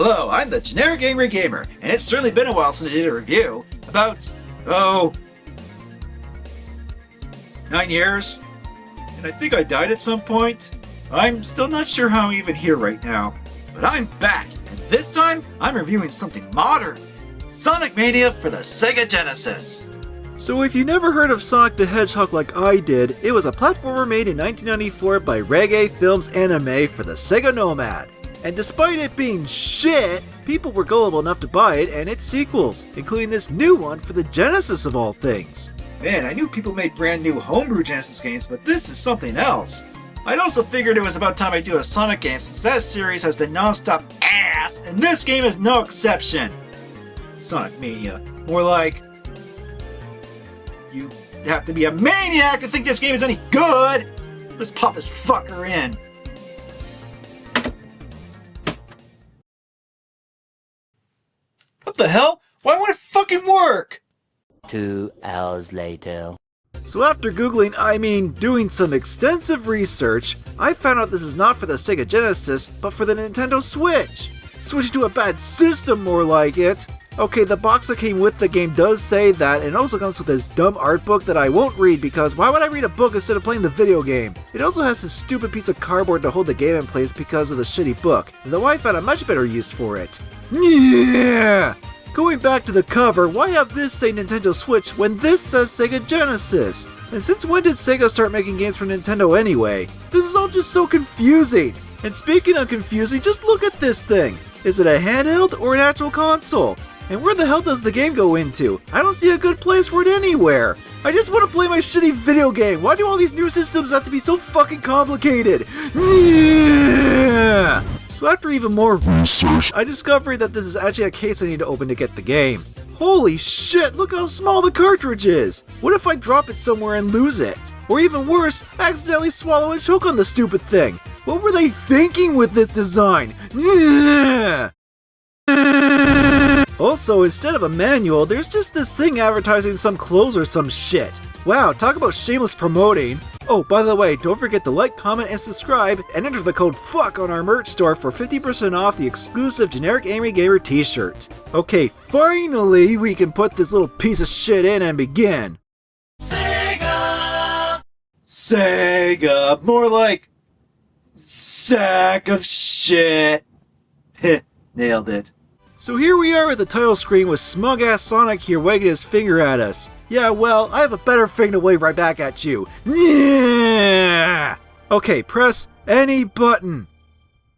Hello, I'm the Generic Angry Gamer, and it's certainly been a while since I did a review about, 9 years, and I think I died at some point. I'm still not sure how I'm even here right now, but I'm back, and this time I'm reviewing something modern, Sonic Mania for the Sega Genesis. So if you never heard of Sonic the Hedgehog like I did, it was a platformer made in 1994 by Reggae Films Anime for the Sega Nomad. And despite it being shit, people were gullible enough to buy it and its sequels, including this new one for the Genesis of all things. Man, I knew people made brand new homebrew Genesis games, but this is something else. I'd also figured it was about time I do a Sonic game since that series has been non-stop ass, and this game is no exception. Sonic Mania. More like... you have to be a maniac to think this game is any good! Let's pop this fucker in. What the hell? Why won't it fucking work? 2 hours later. So after doing some extensive research, I found out this is not for the Sega Genesis, but for the Nintendo Switch. Switch to a bad system, more like it. Okay, the box that came with the game does say that, and it also comes with this dumb art book that I won't read because why would I read a book instead of playing the video game? It also has this stupid piece of cardboard to hold the game in place because of the shitty book, though I found a much better use for it. Yeah! Going back to the cover, why have this say Nintendo Switch when this says Sega Genesis? And since when did Sega start making games for Nintendo anyway? This is all just so confusing! And speaking of confusing, just look at this thing! Is it a handheld or an actual console? And where the hell does the game go into? I don't see a good place for it anywhere! I just want to play my shitty video game! Why do all these new systems have to be so fucking complicated? Yeah! So after even more research, I discovered that this is actually a case I need to open to get the game. Holy shit, look how small the cartridge is! What if I drop it somewhere and lose it? Or even worse, accidentally swallow and choke on the stupid thing? What were they thinking with this design? Yeah! Also, instead of a manual, there's just this thing advertising some clothes or some shit. Wow, talk about shameless promoting. Oh, by the way, don't forget to like, comment, and subscribe, and enter the code FUCK on our merch store for 50% off the exclusive Generic Angry Gamer t-shirt. Okay, finally we can put this little piece of shit in and begin. Sega! Sega! More like... sack of shit. Heh, nailed it. So here we are at the title screen with smug-ass Sonic here wagging his finger at us. Yeah, well, I have a better thing to wave right back at you. Yeah! Okay, press any button.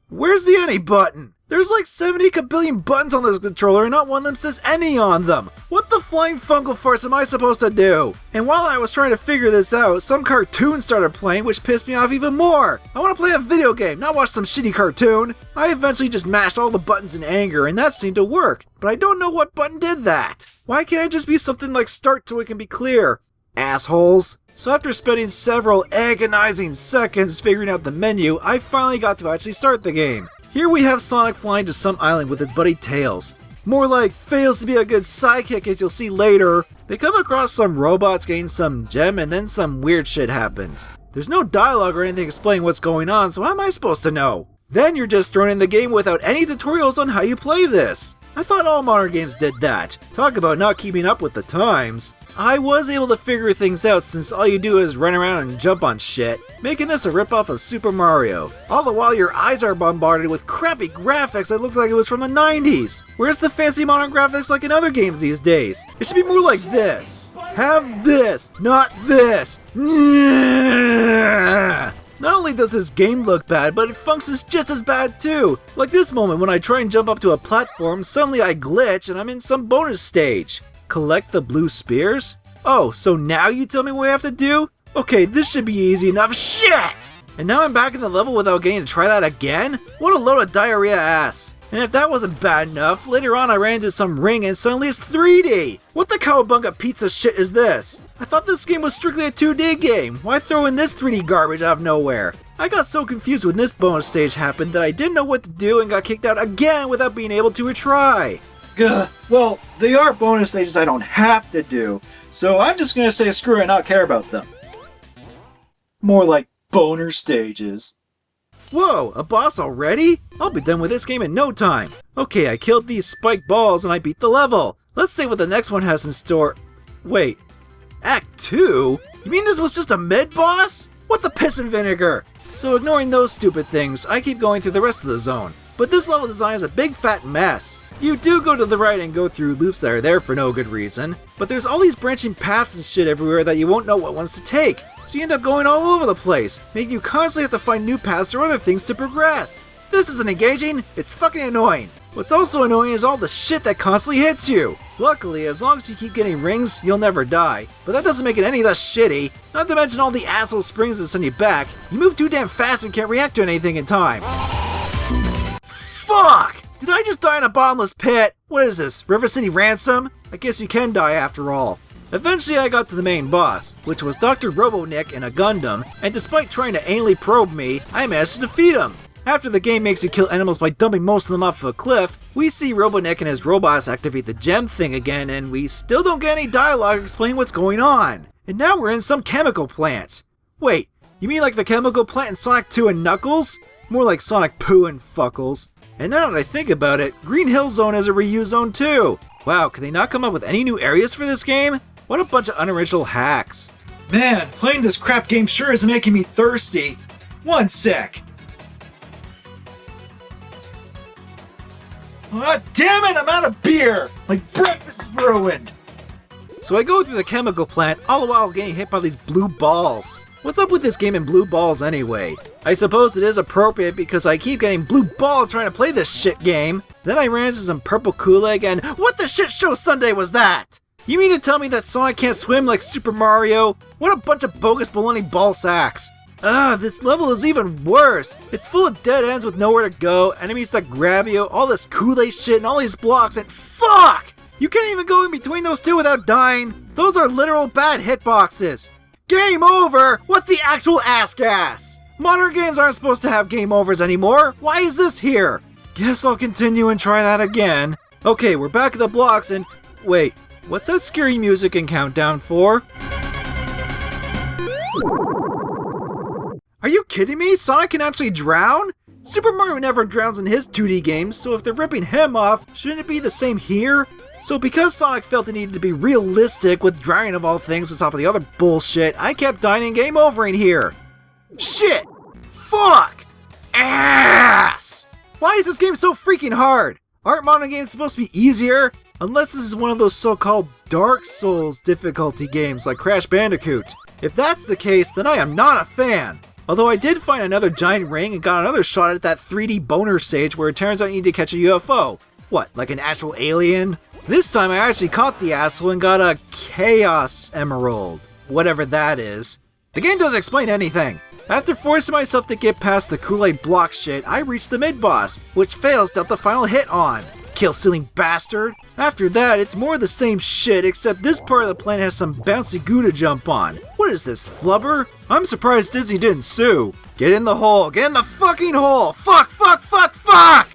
Where's the any button? There's like 70 kabillion buttons on this controller and not one of them says any on them. What the flying fungal farce am I supposed to do? And while I was trying to figure this out, some cartoon started playing which pissed me off even more. I want to play a video game, not watch some shitty cartoon. I eventually just mashed all the buttons in anger and that seemed to work, but I don't know what button did that. Why can't it just be something like start so it can be clear? Assholes. So after spending several agonizing seconds figuring out the menu, I finally got to actually start the game. Here we have Sonic flying to some island with his buddy Tails. More like fails to be a good sidekick as you'll see later. They come across some robots, gain some gem, and then some weird shit happens. There's no dialogue or anything explaining what's going on, so how am I supposed to know? Then you're just thrown in the game without any tutorials on how you play this. I thought all modern games did that. Talk about not keeping up with the times. I was able to figure things out since all you do is run around and jump on shit, making this a ripoff of Super Mario. All the while your eyes are bombarded with crappy graphics that look like it was from the 90s. Where's the fancy modern graphics like in other games these days? It should be more like this. Have this, not this. Yeah! Not only does this game look bad, but it functions just as bad too. Like this moment when I try and jump up to a platform, suddenly I glitch and I'm in some bonus stage. Collect the blue spears? Oh, so now you tell me what I have to do? Okay, this should be easy enough. Shit! And now I'm back in the level without getting to try that again? What a load of diarrhea ass. And if that wasn't bad enough, later on I ran into some ring and suddenly it's 3D! What the cowabunga pizza shit is this? I thought this game was strictly a 2D game. Why throw in this 3D garbage out of nowhere? I got so confused when this bonus stage happened that I didn't know what to do and got kicked out again without being able to retry. Gah, well, they are bonus stages I don't have to do, so I'm just gonna say screw it and not care about them. More like boner stages. Whoa, a boss already? I'll be done with this game in no time. Okay, I killed these spiked balls and I beat the level. Let's see what the next one has in store. Wait, Act 2? You mean this was just a mid-boss? What the piss and vinegar? So ignoring those stupid things, I keep going through the rest of the zone. But this level design is a big fat mess. You do go to the right and go through loops that are there for no good reason, but there's all these branching paths and shit everywhere that you won't know what ones to take. So you end up going all over the place, making you constantly have to find new paths or other things to progress. This isn't engaging, it's fucking annoying. What's also annoying is all the shit that constantly hits you. Luckily, as long as you keep getting rings, you'll never die. But that doesn't make it any less shitty. Not to mention all the asshole springs that send you back. You move too damn fast and can't react to anything in time. Fuck! Did I just die in a bottomless pit? What is this, River City Ransom? I guess you can die after all. Eventually I got to the main boss, which was Dr. Robotnik in a Gundam, and despite trying to anally probe me, I managed to defeat him. After the game makes you kill animals by dumping most of them off of a cliff, we see Robotnik and his robots activate the gem thing again, and we still don't get any dialogue explaining what's going on. And now we're in some chemical plant. Wait, you mean like the chemical plant in Sonic 2 and Knuckles? More like Sonic Poo and Fuckles. And now that I think about it, Green Hill Zone is a reuse zone too. Wow, could they not come up with any new areas for this game? What a bunch of unoriginal hacks. Man, playing this crap game sure is making me thirsty. One sec. Ah, damn it, I'm out of beer! My breakfast is ruined! So I go through the chemical plant, all the while getting hit by these blue balls. What's up with this game and blue balls anyway? I suppose it is appropriate because I keep getting blue balls trying to play this shit game. Then I ran into some purple Kool-Aid and what the shit show Sunday was that? You mean to tell me that Sonic can't swim like Super Mario? What a bunch of bogus baloney ball sacks. This level is even worse. It's full of dead ends with nowhere to go, enemies that grab you, all this Kool-Aid shit and all these blocks, and fuck! You can't even go in between those two without dying. Those are literal bad hitboxes. Game over? What the actual ass-gas? Modern games aren't supposed to have game overs anymore. Why is this here? Guess I'll continue and try that again. Okay, we're back at the blocks and... Wait, what's that scary music and countdown for? Are you kidding me? Sonic can actually drown? Super Mario never drowns in his 2D games, so if they're ripping him off, shouldn't it be the same here? So because Sonic felt it needed to be realistic with drowning of all things on top of the other bullshit, I kept dying in game overing here. Shit! Fuck! Ass! Why is this game so freaking hard? Aren't modern games supposed to be easier? Unless this is one of those so-called Dark Souls difficulty games like Crash Bandicoot. If that's the case, then I am not a fan. Although I did find another giant ring and got another shot at that 3D boner stage where it turns out you need to catch a UFO. What, like an actual alien? This time I actually caught the asshole and got a Chaos Emerald. Whatever that is. The game doesn't explain anything. After forcing myself to get past the Kool-Aid block shit, I reached the mid-boss, which Fails dealt the final hit on. Kill-stealing bastard. After that, it's more of the same shit, except this part of the planet has some bouncy goo to jump on. What is this, flubber? I'm surprised Disney didn't sue. Get in the hole. Get in the fucking hole. Fuck, fuck, fuck, fuck!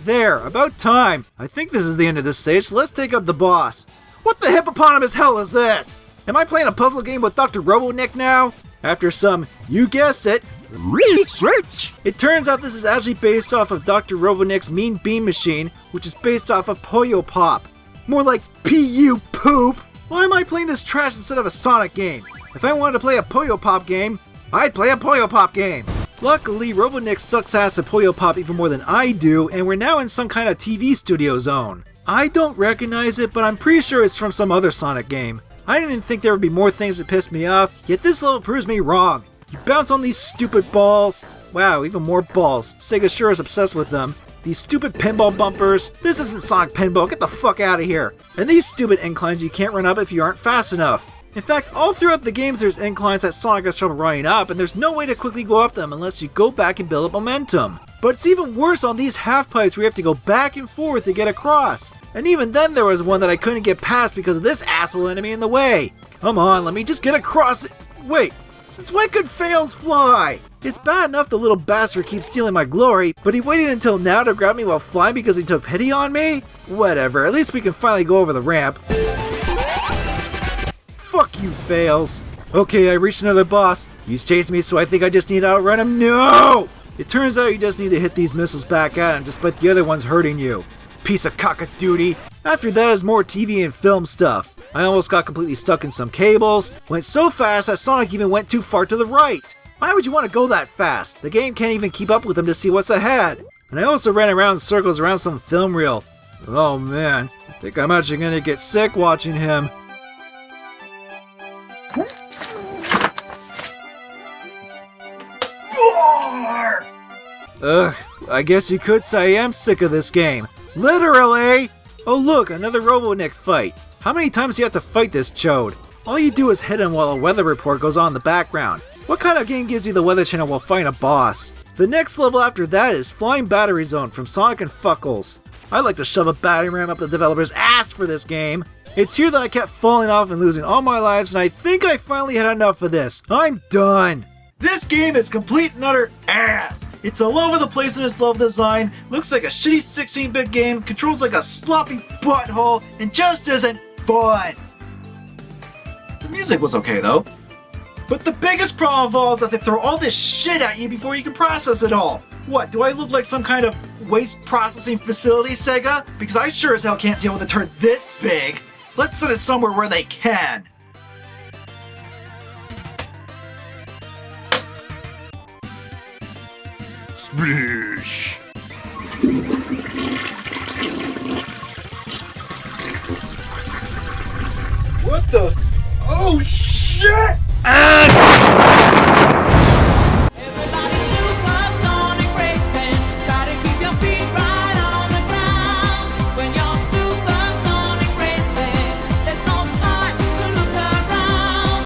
There, about time. I think this is the end of this stage, so let's take out the boss. What the hippopotamus hell is this? Am I playing a puzzle game with Dr. Robotnik now? After some, you guessed it, research! It turns out this is actually based off of Dr. Robotnik's Mean Bean Machine, which is based off of Puyo Pop. More like P.U. Poop! Why am I playing this trash instead of a Sonic game? If I wanted to play a Puyo Pop game, I'd play a Puyo Pop game! Luckily, Robotnik sucks ass at Puyo Pop even more than I do, and we're now in some kind of TV studio zone. I don't recognize it, but I'm pretty sure it's from some other Sonic game. I didn't think there would be more things that pissed me off, yet this level proves me wrong. You bounce on these stupid balls. Wow, even more balls. Sega sure is obsessed with them. These stupid pinball bumpers. This isn't Sonic Pinball, get the fuck out of here. And these stupid inclines you can't run up if you aren't fast enough. In fact, all throughout the games there's inclines that Sonic has trouble running up, and there's no way to quickly go up them unless you go back and build up momentum. But it's even worse on these half pipes where you have to go back and forth to get across. And even then there was one that I couldn't get past because of this asshole enemy in the way. Come on, let me just get across it. Wait, since when could Fails fly? It's bad enough the little bastard keeps stealing my glory, but he waited until now to grab me while flying because he took pity on me? Whatever, at least we can finally go over the ramp. Fuck you, Fails. Okay, I reached another boss. He's chasing me, so I think I just need to outrun him. No! It turns out you just need to hit these missiles back at him despite the other ones hurting you. Piece of cock-a-doodie. After that is more TV and film stuff. I almost got completely stuck in some cables. Went so fast that Sonic even went too far to the right. Why would you want to go that fast? The game can't even keep up with him to see what's ahead. And I also ran around in circles around some film reel. Oh man, I think I'm actually gonna get sick watching him. Ugh, I guess you could say I am sick of this game. Literally! Oh look, another Robotnik fight. How many times do you have to fight this chode? All you do is hit him while a weather report goes on in the background. What kind of game gives you the weather channel while fighting a boss? The next level after that is Flying Battery Zone from Sonic and Fuckles. I'd like to shove a battery ram up the developer's ass for this game. It's here that I kept falling off and losing all my lives, and I think I finally had enough of this. I'm done! This game is complete and utter ass! It's all over the place in its level design, looks like a shitty 16-bit game, controls like a sloppy butthole, and just isn't fun! The music was okay though. But the biggest problem of all is that they throw all this shit at you before you can process it all. What, do I look like some kind of waste processing facility, Sega? Because I sure as hell can't deal with a turd this big. So let's set it somewhere where they can. Splish! What the?